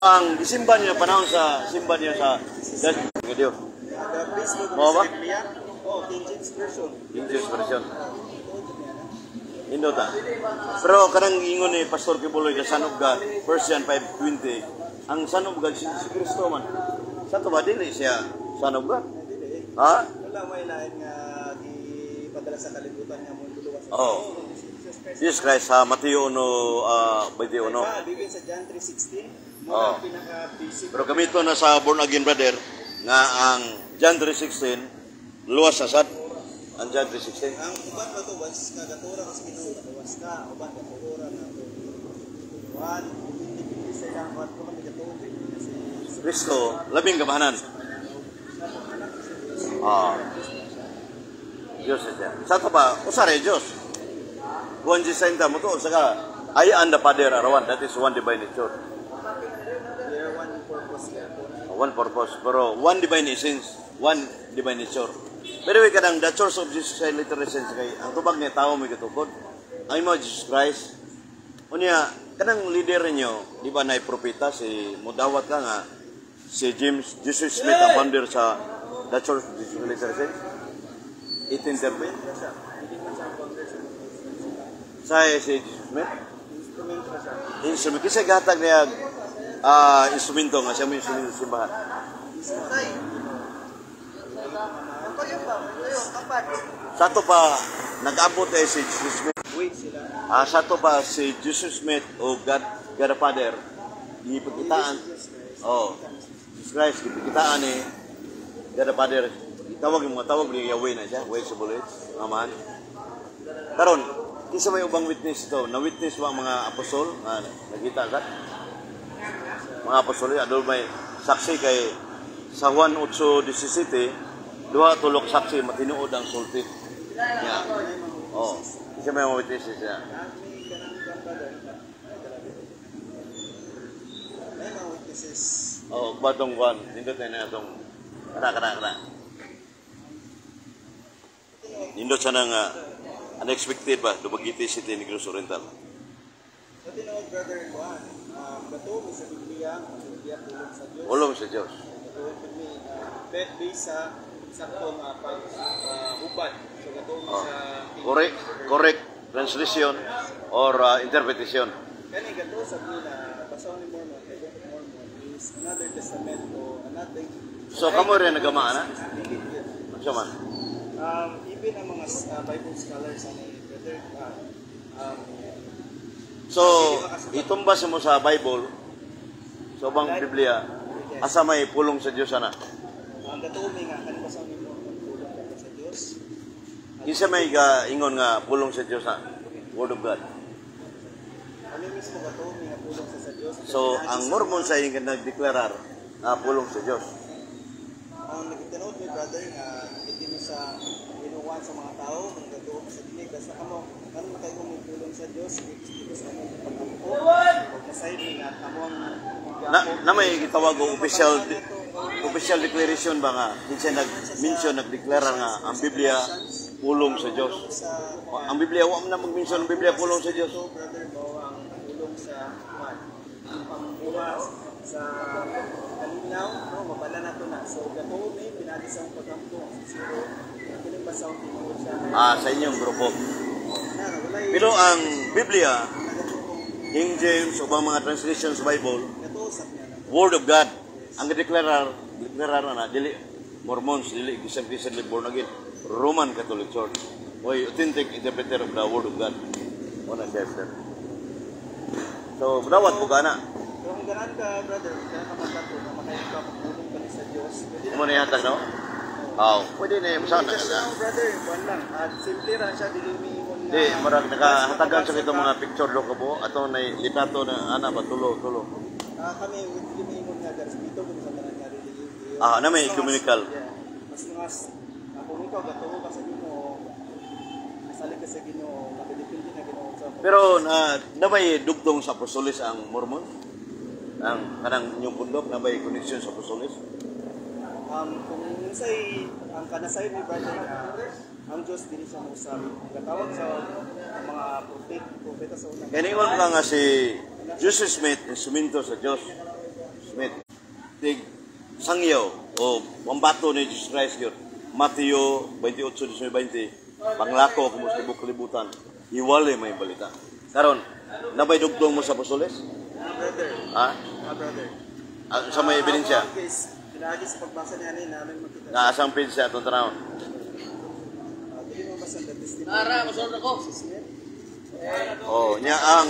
Ang isimba niya panahon sa simba niya sa Dios. Mo ba? Oh, King James version. King James version. Indo ta. Pero kanang ingon ni Pastor Kibuloy, the Son of God, 1 John 5:20. Ang Son of God si Kristo man. Sa to ba dili siya Son of God? Ha? Wala may lain nga gipadala sa kalibutan nga mundo luwas. Oh. Jesus Christ sa Mateo 1:21. Bibig sa John 3:16. Oh. Pinaka-basic. Pero gamito na sa born again brother nga ang John 3:16 luwas sa sad. Ang John 3:16. Ang uban ba to was ka gatura kasi Ginoo luwas ka uban gatura na to. One, hindi sa yang wat ko kami gatubi kasi Kristo labing gamahanan. Diyos siya. Sa to ba usare Diyos. Buwan di sa inta mo to saka I and the Father are one. That is one divine nature. One purpose, pero one divine essence, one divine nature. Pero way kadang the Church of Jesus Christ literal essence kay ang tubag niya tao may katukod. Ang imo Jesus Christ. Unya kanang leader niyo, di ba nay propeta si mudawat ka nga si James Jesus Smith ang founder sa the Church of Jesus Christ literal essence. 1810. Sa si Jesus Smith. Instrument kasi gatag niya instrumento nga siya may instrumento sa simbahan. Sa to pa nag-abot si Jesus Smith. Sa to pa si Jesus Smith o God the Father ipagkitaan. Oh, Jesus Christ ipagkitaan ni God the Father. Itawag yung mga tawag ni Yahweh na siya, way sa bulit. Amen. Karon, kisa may ubang witness ito. Na-witness ba ang mga apostol? Nakita ka? Mga apostol, adol may saksi kay sa Juan 8:17, duha tulok saksi matinuod ang sulti niya. Oh, kasi may mga witnesses niya. Oh, batong Juan, nindot na itong kana. Nindot sa nang unexpected ba, Dumaguete City, Negros Oriental. Sa tinawag brother Juan, gato sa Biblia, ang Biblia tulong sa Diyos. Tulong sa Diyos. Based sa saktong pag-hubad. So gato sa correct translation or interpretation. Kani gato sa Biblia, basahon ni Mormon, is another testament o another. So kamo rin nagama na? Ano man? Even ang mga Bible scholars brother so, itumbas mo sa Bible, sa bang Biblia, asa may pulong sa Diyos ana? Ang gatumi nga, kanina sa mga pulong sa Diyos. Isa may ingon nga pulong sa Diyos na, Word of God. Ano mismo gatumi nga pulong sa Diyos? So, ang Mormon sa yung nagdeklarar na pulong sa Diyos. Ang nagtinood ni brother nga, hindi mo sa inuwan sa mga tao, ang gatoon sa dinig, basta kamo, ano na kayo may pulong sa Diyos, because ano yung pag-ampo, o kasay ni nga, kamo ang na may gitawag o official declaration ba nga, hindi nag-mention, nagdeklara nga, ang Biblia pulong sa Diyos. Ang Biblia, wala na mag-mention ang Biblia pulong sa Diyos. So, brother mo, ang pulong sa man, ang pangbuwas sa kalinaw, no, mabala na ito na. So, gatoon may pinalis ang pag-ampo, zero, sa sa inyong grupo. Pero ang Biblia, King James o mga translations sa Bible, Word of God, ang deklarar na dili Mormons, dili recently born again, Roman Catholic Church, way authentic interpreter of the Word of God. Una siya. So, dawat po ka na. Kung ganan ka, brother, ganan ka magkato na makain ka pagpulong ka sa Diyos. Ano na yatag, no? Pwede na yung saan. Just now, brother, one lang. At simple lang siya, dili mingon nga. Di, marag nakahatagan sa itong mga picture lo ko po. Ato na litrato na ana ba, tulo. Kami, dili mingon nga, guys. Dito kung sa tanan nga, dili. Na may ecumenical. Mas nga, kung ikaw, gatuho ka sa Ginoo, nasalik ka sa Ginoo, nakadepende na Ginoo sa pero na may dugtong sa apostolis ang Mormon? Ang kanang inyong pundok, na may connection sa apostolis? Kung say ang kanasay ni brother ang Diyos dili siya musabi. Gatawag sa mga propeta sa unang. Kaya ingon ka nga si Joseph Smith, instrumento sa Diyos. Smith. Tig sangyaw o pambato ni Jesus Christ yun. Mateo 28:20, panglako kung sa tibok kalibutan, iwali may balita. Karon, nabay dugtong mo sa apostoles? Brother. Ha? Brother. Sa may ebidensya? Pinagi sa pagbasa niya ni namin makita. Naasang pinsya itong tanawon. Dili mo basa the testimony. Ara, masunod ako. Oh, nya ang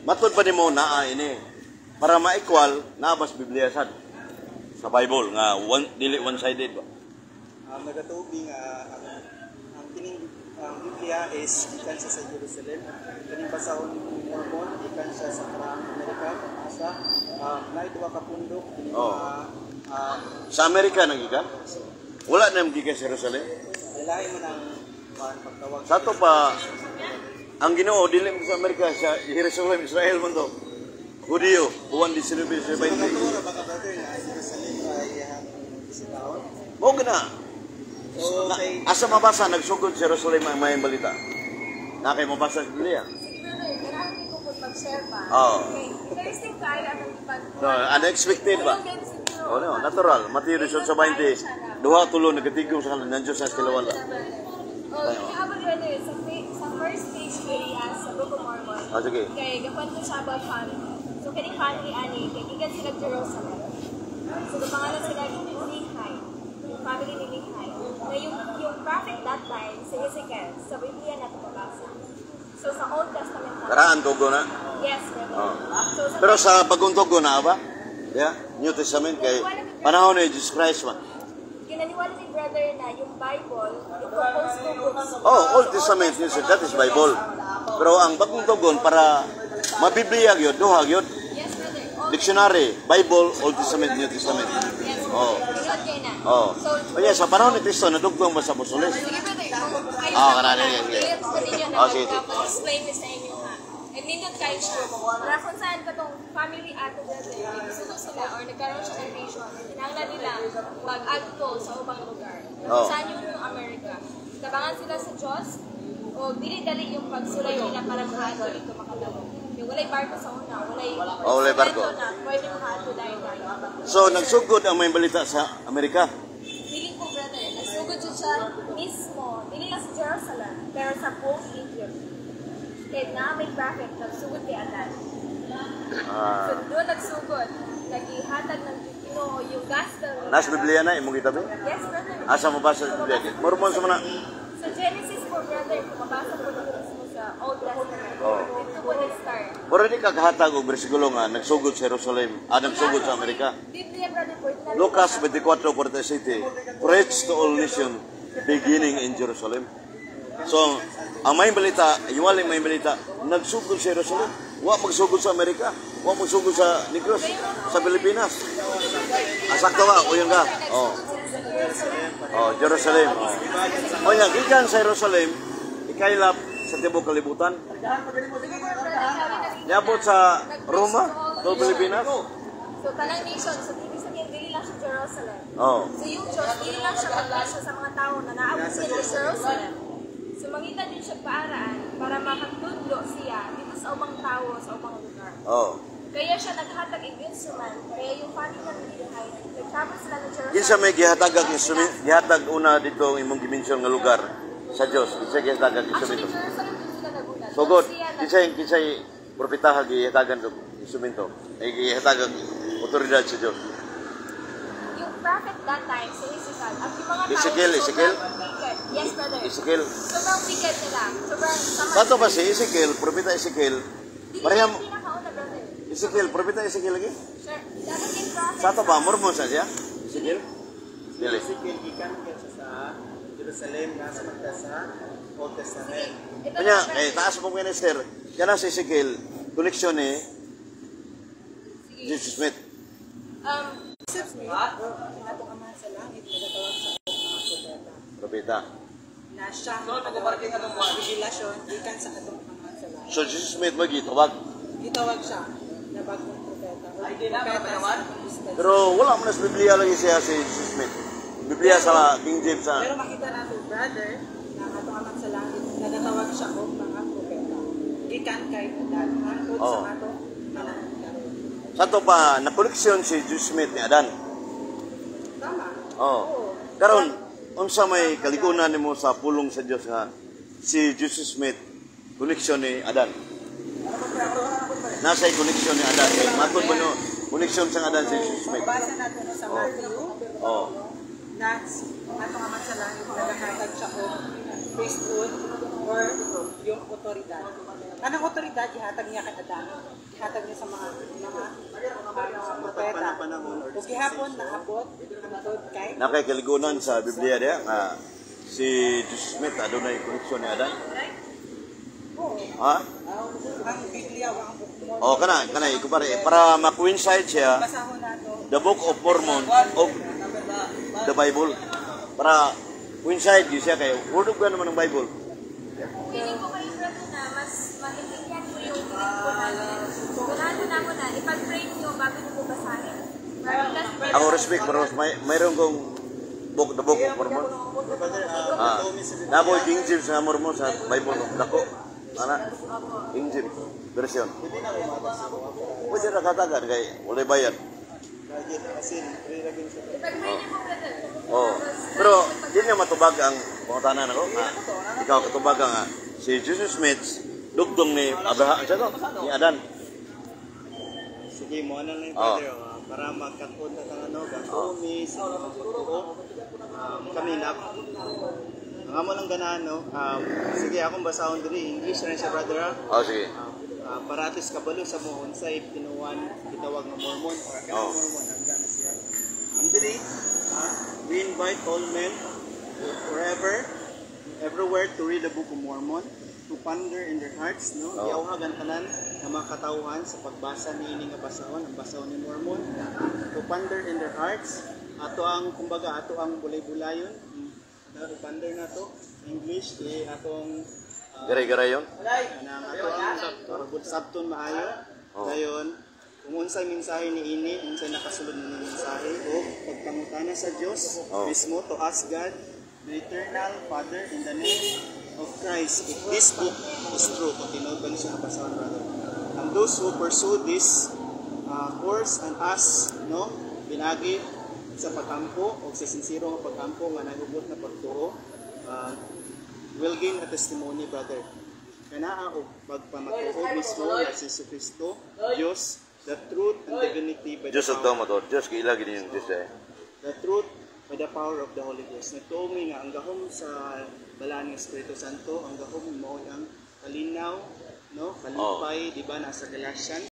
matod pa nimo naa ini para ma-equal nabas Biblia sad sa Bible nga dili one-sided ba. Nagatubi nga ang kining Biblia is ikan siya sa Jerusalem. Kining basahon ni Mormon ikan siya sa Karang Amerika asa naidwa ka pundok kining Sa Amerika nagikan? Wala na magikan sa Jerusalem. lahi man ang pagtawag. Sa to pa ang Ginoo dili mo sa Amerika sa Jerusalem, Israel man to. Hudiyo, Juan 19:20. Natura baka brother na Jerusalem ay isitaon. Mo gina. So kay Asa mabasa nagsugod sa Jerusalem ang may balita. Na kay mabasa sa Biblia. Kailangan ko po mag-share pa. Oo. Okay. Interesting tayo ang pag... No, unexpected ba? Oh no, natural. Mateo 18:20. Duha tulo nagatigom sa kanan Diyos sa kilawala. Oh, ihabol rin eh. Sa first page really as sa Book of Mormon. Sige. Kaya gapan ko siya about family. So kani family ani kay gikan sila Jerusalem. So pangalan sila Lehi. Yung family ni Lehi. Na yung prophet that time si Ezekiel sa Biblia na mabasa. So sa Old Testament Karaan tugo na. yes, brother. Oh. So Pero sa bagong tugo na ba? Yeah, New Testament kay panahon ni Jesus Christ man. Kinaniwala ni brother na yung Bible, ito post to books. Oh, Old Testament yun, that is Bible. Pero ang bagong tugon para mabiblia gyud, duha gyud. Yes, brother. All Dictionary, Bible, Old Testament, New Testament. yes, Oh. Ingat kayo na. Oh. So, O yes, sa panahon ni Kristo nadugtong ba sa apostoles? sige brother, kung Ah, kanana yan, sige. Clear ko ninyo na Ah, sige. mag-explain ko sa inyo ha. And nindot kayo siya. Para kung saan ka tong family ato brother, gusto sila or nagkaroon siya ng vision, tinanglan nila mag-agto sa ubang lugar. Oh. Saan yung Amerika. Tabangan sila sa Diyos, o dili-dali yung pagsulay nila para makato dito makatawag. Yung walay barko sa una, walay barko. na pwede makato dahil. So nagsugod ang may balita sa Amerika. Feeling ko, brother, nagsugod siya mismo, hindi lang sa Jerusalem, pero sa buong Egypt. Kaya na may prophet, nagsugod kay Adan. So doon nagsugod, naghihatag ng Ginoo yung gospel. Nas Biblia na imong gitabi? Yes, brother. Asa mo ba sa Biblia? Mormon sa mana. Sa Genesis po, brother, kung mabasa po na mismo sa Old Testament, dito po nag-start. Pero di kaghatag og bersikulo nga nagsugod sa Jerusalem, nagsugod sa Amerika. Biblia, brother, po, itinalo Lucas 24:47, preach to all nations, beginning in Jerusalem. So, ang may balita, iwaling may balita, nagsugod sa Jerusalem. Wa magsugod sa Amerika, wa magsugod sa Negros, sa Pilipinas. Asakto ba? Uyan ka? Oh. Oh, Jerusalem. Oh, yan, gikan sa Jerusalem, ikaylap sa tibok kalibutan. Niabot sa Roma, do Pilipinas. So, tanang nation, so ibig sabihin, dili lang siya Jerusalem. Oh. So, yung Diyos, dili lang siya magpasya sa mga tao na naabot niya sa Jerusalem. So, mangita din siya paaraan para makatudlo siya dito sa ubang tao, sa ubang lugar. Oh. Kaya siya naghatag ng instrument, kaya yung family ng Lehi, nagtapos sila ng Jerusalem. Kinsa may gihatag ang instrument, gihatag una dito ang imong dimension nga lugar sa Dios. Kinsa gihatag ang Actually, instrumento. Jerusalem din sila nagulat. So good. Siya Kinsay propetaha gihatagan og instrumento. Ay gihatag ang otoridad sa Dios. yung prophet that time, si Ezekiel, at yung mga tao, Ezekiel. sobrang wicked. Yes, brother. Ezekiel. Sobrang wicked nila. Sobrang sama. Sato ba si Ezekiel, propeta Ezekiel? Hindi Pareham niya pinakauna, brother. Ezekiel, propeta Ezekiel lagi? Sure. Dapat yung prophet. Sato ba Mormon sa siya? Ezekiel? Dili. Ezekiel gikan kay sa Jerusalem nasa magka sa Old Testament. Ito Kanya, na, brother. taas mo minister. Kana si Ezekiel, koneksyon ni Sige. Jesus Smith. Atong Ama sa langit, nagatawag sa atong mga propeta. Propeta. Na siya ang nagabarking atong mga revelasyon, gikan sa atong Ama sa langit. So Jesus Smith magitawag. Gitawag siya na bagong propeta. Propeta sa atong dispensation. Pero wala mo na sa Biblia lagi siya si Jesus Smith. Biblia sa King James sa Pero makita natin, brother, na ang atong Ama sa langit, nagatawag siya og mga propeta. Gikan kay Adan, hangtod Oh. sa atong panahon karon. Sa to pa na-koneksyon si Joseph Smith ni Adan. Tama. Oh. Karon unsa may kaligunan nimo sa pulong sa Dios nga si Joseph Smith koneksyon ni Adan? Nasa koneksyon ni Adan. Matod ba no koneksyon sa Adan si Joseph Smith? Basa natin no, sa Matthew. Oh. Na ato nga man sa langit nagahatag siya og priesthood or yung otoridad. Anong otoridad gihatag niya kay Adan? Gihatag niya sa mga propeta. Ug gihapon naabot hangtod kay Nakay kaligunan sa Biblia diha nga si Joseph Smith adunay koneksyon ni Adan. Ha? ang Biblia wa ang bukmon. Oh, kana ikupare para ma-coincide siya Basahon nato. the Book of Mormon of the Bible para coincide gyud siya kay word of God naman ng Bible. Feeling ko kayo, brother, na mas maintindihan ko yung feeling ko natin. Sigurado na ako na, ipag-pray nyo bago nyo po basahin. Ako respect pero mayroon kong the Book of Mormon. Brother, Nabo King James nga Mormon sa Bible dako. Ana King James version. Pwede ra katagan kay wala bayad. kasi rilagin sa Ipag-pray nyo po, brother. Oh. Pero di niya matubag ang pangutanan ako. Ikaw katubag nga si Joseph Smith dugtong ni Abraham siya to, ni Adan. sige mo na lang Oh. brother para magkakon na ano gagawin sa pagtuo kami na ang amo lang ganahan no sige akong basahon diri English na siya brother ha. Oh sige. Para atis kabalo sa mo unsay tinuwan gitawag nga Mormon or kanang Oh. Mormon hanggang na siya diri we invite all men forever everywhere to read the Book of Mormon to ponder in their hearts no Oh. giawhagan tanan nga mga katawhan sa pagbasa niini nga basahon ang basahon ni Mormon to ponder in their hearts ato ang kumbaga ato ang bulay-bulayon na ponder na to English atong Garay-garay yon. kanang ato ang sabton maayo Oh. dayon kung unsay mensahe ni ini unsay nakasulod ni mensahe o pagpangutana sa Dios Oh. mismo to ask God the eternal Father in the name of Christ if this book is true kung tinuod ba niya siya basahon brother and those who pursue this course and us no pinagi sa pagkampo o sa sincero nga pagkampo nga nagubot na pagtuo will gain a testimony brother kanaa og pagpamatuo mismo nga si Kristo Dios the truth and divinity by the Diyos og power daw mo to. Diyos kaila gid yung Diyos eh. the truth by the power of the Holy Ghost. Nagtuomi nga ang gahom sa balaan ng Espiritu Santo, ang gahom mo ang kalinaw, no? Kalipay, di ba, nasa Galatians.